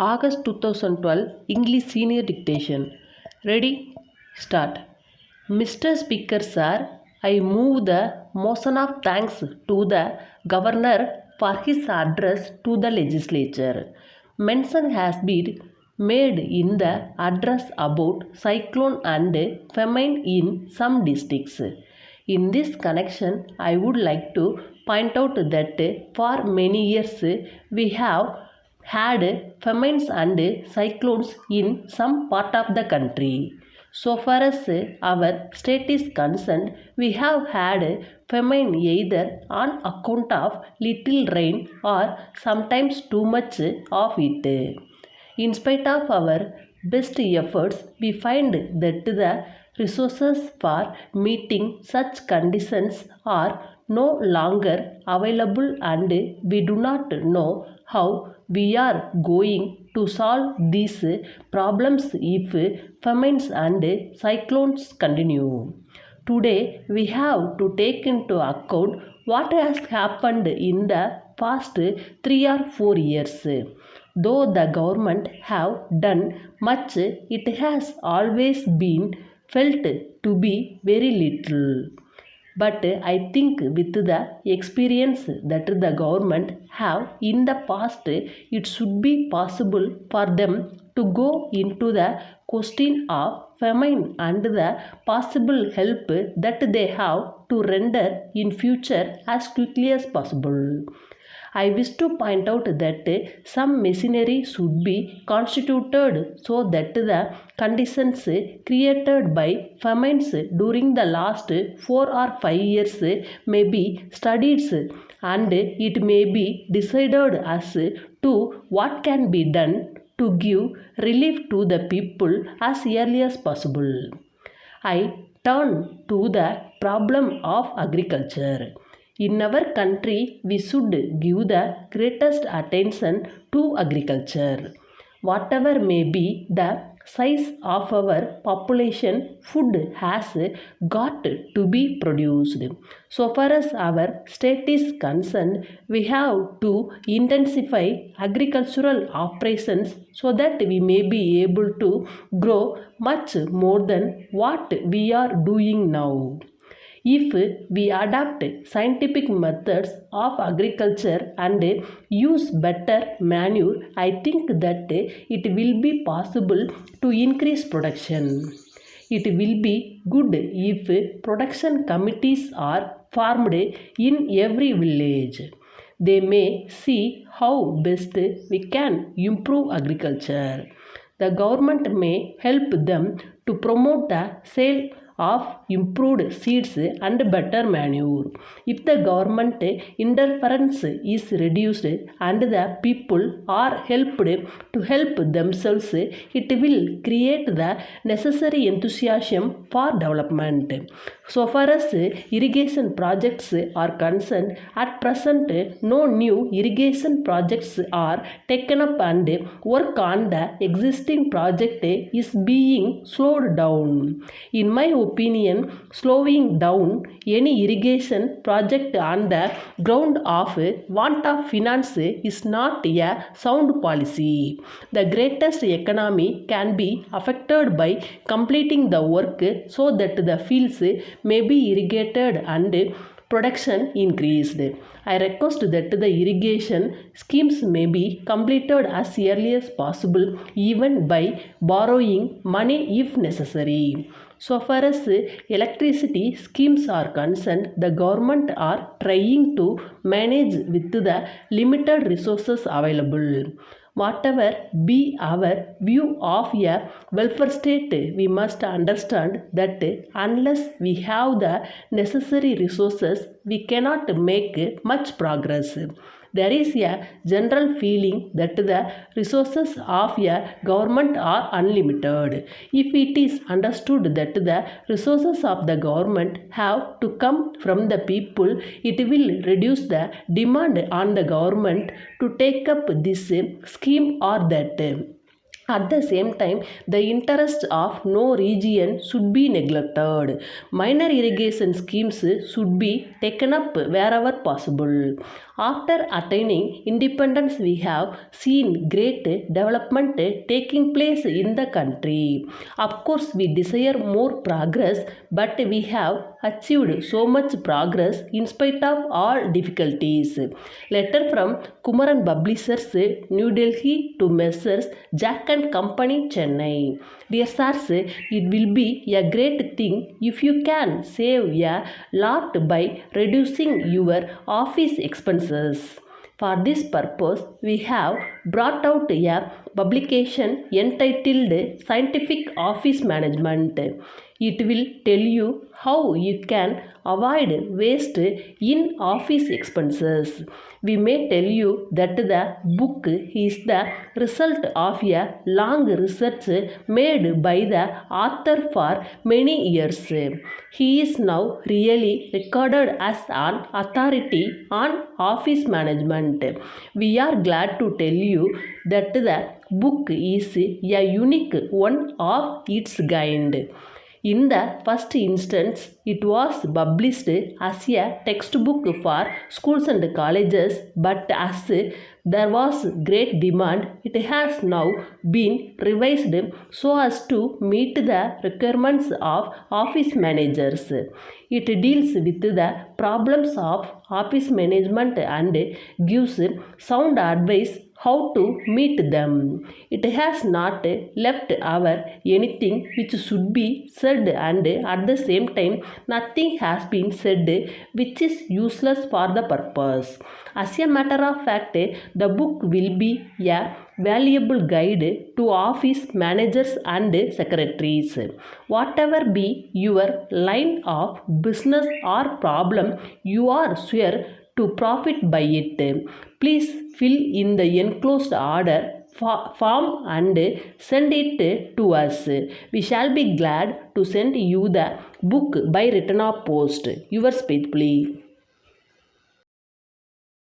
August 2012 English Senior Dictation. Ready? Start. Mr. Speaker Sir, I move the motion of thanks to the Governor for his address to the legislature. Mention has been made in the address about cyclone and famine in some districts. In this connection, I would like to point out that for many years we have had famines and cyclones in some part of the country. So far as our state is concerned, we have had famine either on account of little rain or sometimes too much of it. In spite of our best efforts, we find that the resources for meeting such conditions are no longer available, and we do not know how we are going to solve these problems if famines and cyclones continue. Today, we have to take into account what has happened in the past 3 or 4 years. Though the government have done much, it has always been felt to be very little. But I think with the experience that the government have in the past, it should be possible for them to go into the question of famine and the possible help that they have to render in future as quickly as possible. I wish to point out that some machinery should be constituted so that the conditions created by famines during the last 4 or 5 years may be studied, and it may be decided as to what can be done to give relief to the people as early as possible. I turn to the problem of agriculture. In our country, we should give the greatest attention to agriculture. Whatever may be the size of our population, food has got to be produced. So far as our state is concerned, we have to intensify agricultural operations so that we may be able to grow much more than what we are doing now. If we adopt scientific methods of agriculture and use better manure, I think that it will be possible to increase production. It will be good if production committees are formed in every village. They may see how best we can improve agriculture. The government may help them to promote the sale of improved seeds and better manure. If the government interference is reduced and the people are helped to help themselves, it will create the necessary enthusiasm for development. So far as irrigation projects are concerned, at present no new irrigation projects are taken up, and work on the existing project is being slowed down. In my opinion, slowing down any irrigation project on the ground of want of finance is not a sound policy. The greatest economy can be affected by completing the work so that the fields may be irrigated and production increased. I request that the irrigation schemes may be completed as early as possible, even by borrowing money if necessary. So far as electricity schemes are concerned, the government are trying to manage with the limited resources available. Whatever be our view of a welfare state, we must understand that unless we have the necessary resources, we cannot make much progress. There is a general feeling that the resources of a government are unlimited. If it is understood that the resources of the government have to come from the people, it will reduce the demand on the government to take up this scheme or that. At the same time, the interests of no region should be neglected. Minor irrigation schemes should be taken up wherever possible. After attaining independence, we have seen great development taking place in the country. Of course, we desire more progress, but we have achieved so much progress in spite of all difficulties. Letter from Kumaran Publishers, New Delhi to Messrs. Jack and Company, Chennai. Dear sirs, it will be a great thing if you can save a lot by reducing your office expenses. For this purpose, we have brought out a publication entitled Scientific Office Management. It will tell you how you can avoid waste in office expenses. We may tell you that the book is the result of a long research made by the author for many years. He is now really regarded as an authority on office management. We are glad to tell you that the book is a unique one of its kind. In the first instance, it was published as a textbook for schools and colleges, but as there was great demand, it has now been revised so as to meet the requirements of office managers. It deals with the problems of office management and gives sound advice how to meet them. It has not left over anything which should be said, and at the same time nothing has been said which is useless for the purpose. As a matter of fact, the book will be a valuable guide to office managers and secretaries. Whatever be your line of business or problem, you are sure to profit by it. Please fill in the enclosed order form and send it to us. We shall be glad to send you the book by return of post. Yours faithfully.